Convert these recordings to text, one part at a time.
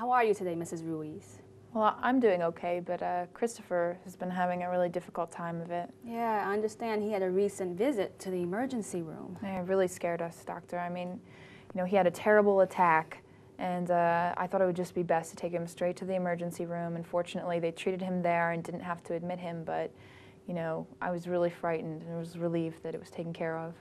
How are you today, Mrs. Ruiz? Well, I'm doing okay, but Christopher has been having a really difficult time of it. Yeah, I understand he had a recent visit to the emergency room. It really scared us, doctor. I mean, he had a terrible attack, and I thought it would just be best to take him straight to the emergency room. Unfortunately, they treated him there and didn't have to admit him, but, I was really frightened and was relieved that it was taken care of.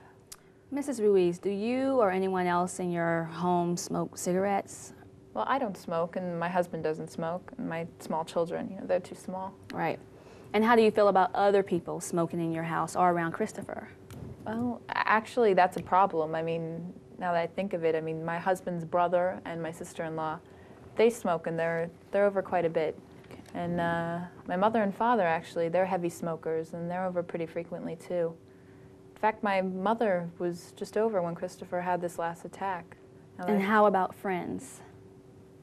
Mrs. Ruiz, do you or anyone else in your home smoke cigarettes? Well, I don't smoke, and my husband doesn't smoke, and my small children, they're too small. Right. And how do you feel about other people smoking in your house or around Christopher? Well, actually, that's a problem. I mean, now that I think of it, I mean, my husband's brother and my sister-in-law, they smoke, and they're over quite a bit. And my mother and father, actually, they're heavy smokers, and they're over pretty frequently, too. In fact, my mother was just over when Christopher had this last attack. And how about friends?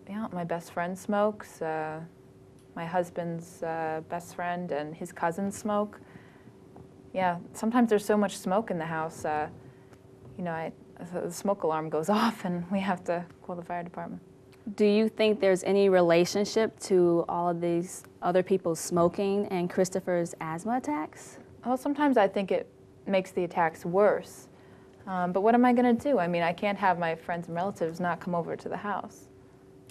Yeah, my best friend smokes. My husband's best friend and his cousins smoke. Yeah, sometimes there's so much smoke in the house, the smoke alarm goes off and we have to call the fire department. Do you think there's any relationship to all of these other people smoking and Christopher's asthma attacks? Well, sometimes I think it makes the attacks worse. But what am I going to do? I mean, I can't have my friends and relatives not come over to the house.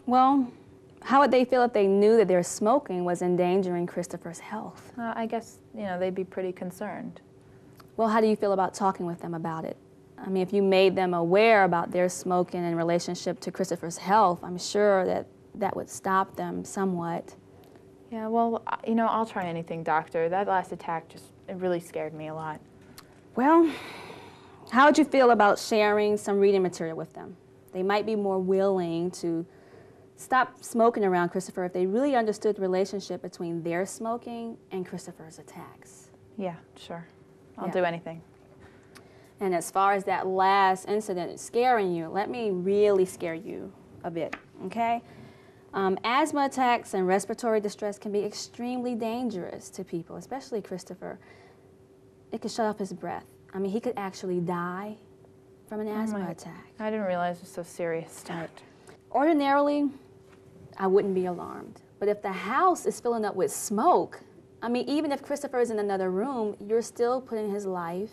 Well, how would they feel if they knew that their smoking was endangering Christopher's health? I guess, they'd be pretty concerned. Well, how do you feel about talking with them about it? I mean, if you made them aware about their smoking in relationship to Christopher's health, I'm sure that that would stop them somewhat. Yeah, well, I'll try anything, doctor. That last attack it really scared me a lot. Well, how would you feel about sharing some reading material with them? They might be more willing to stop smoking around Christopher if they really understood the relationship between their smoking and Christopher's attacks. Yeah, sure. I'll do anything. And as far as that last incident scaring you, let me really scare you a bit, okay? Asthma attacks and respiratory distress can be extremely dangerous to people, especially Christopher. It could shut off his breath. I mean, he could actually die from an asthma attack. I didn't realize it was so serious. Right. Ordinarily, I wouldn't be alarmed. But if the house is filling up with smoke, I mean, even if Christopher is in another room, you're still putting his life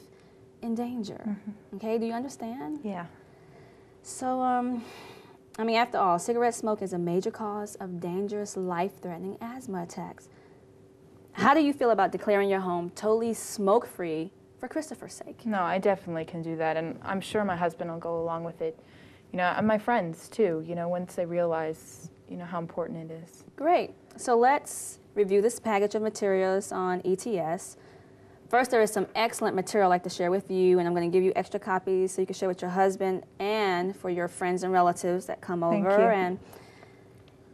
in danger. Mm-hmm. Okay, do you understand? Yeah. So, I mean, after all, cigarette smoke is a major cause of dangerous, life-threatening asthma attacks. How do you feel about declaring your home totally smoke-free for Christopher's sake? No, I definitely can do that, and I'm sure my husband will go along with it. And my friends, too, once they realize, how important it is. Great. So let's review this package of materials on ETS. First, there is some excellent material I'd like to share with you, and I'm going to give you extra copies so you can share with your husband and for your friends and relatives that come over. Thank you. And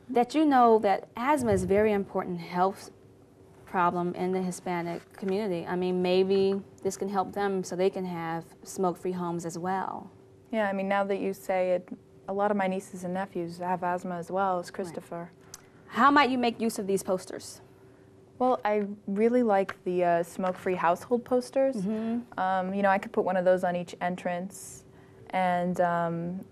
that you know that asthma is a very important health problem in the Hispanic community. I mean, maybe this can help them so they can have smoke-free homes as well. Yeah, I mean, now that you say it, a lot of my nieces and nephews have asthma as well as Christopher. Right. How might you make use of these posters? Well, I really like the smoke-free household posters. Mm-hmm. I could put one of those on each entrance, and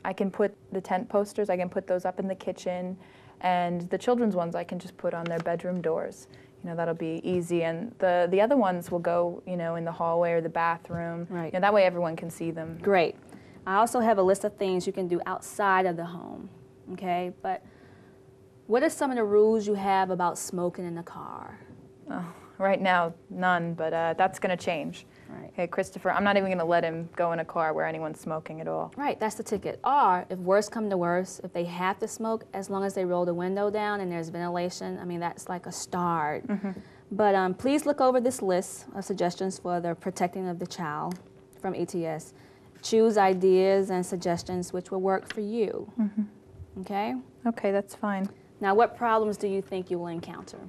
I can put the tent posters, I can put those up in the kitchen, and the children's ones I can just put on their bedroom doors. That'll be easy, and the other ones will go, in the hallway or the bathroom. Right. That way everyone can see them. Great. I also have a list of things you can do outside of the home, okay? But what are some of the rules you have about smoking in the car? Oh, right now, none, but that's going to change. Right. Okay, Christopher, I'm not even going to let him go in a car where anyone's smoking at all. Right, that's the ticket. Or, if worse come to worse, if they have to smoke, as long as they roll the window down and there's ventilation, I mean, that's like a start. Mm-hmm. But please look over this list of suggestions for the protecting of the child from ETS. Choose ideas and suggestions which will work for you. Mm-hmm. Okay? Okay, that's fine. Now, what problems do you think you will encounter?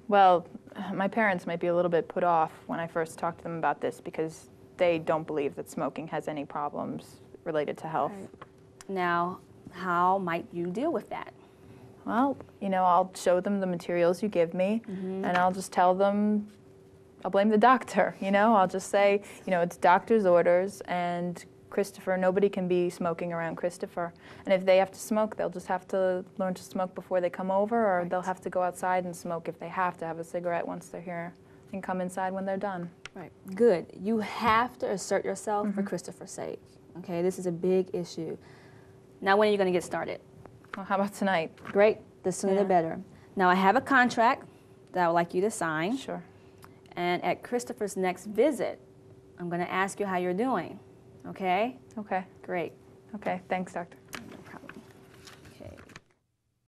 Well, my parents might be a little bit put off when I first talk to them about this because they don't believe that smoking has any problems related to health. Right. Now, how might you deal with that? Well, I'll show them the materials you give me, mm-hmm. and I'll just tell them, I'll blame the doctor, I'll just say, it's doctor's orders, and Christopher. Nobody can be smoking around Christopher. And if they have to smoke, they'll just have to learn to smoke before they come over, or Right. they'll have to go outside and smoke if they have to have a cigarette once they're here, and come inside when they're done. Right. Good. You have to assert yourself for Christopher's sake. Okay, this is a big issue. Now, when are you going to get started? Well, how about tonight? Great. The sooner the Yeah. better. Now, I have a contract that I would like you to sign. Sure. And at Christopher's next visit, I'm going to ask you how you're doing. Okay? Okay. Great. Okay. Thanks, doctor.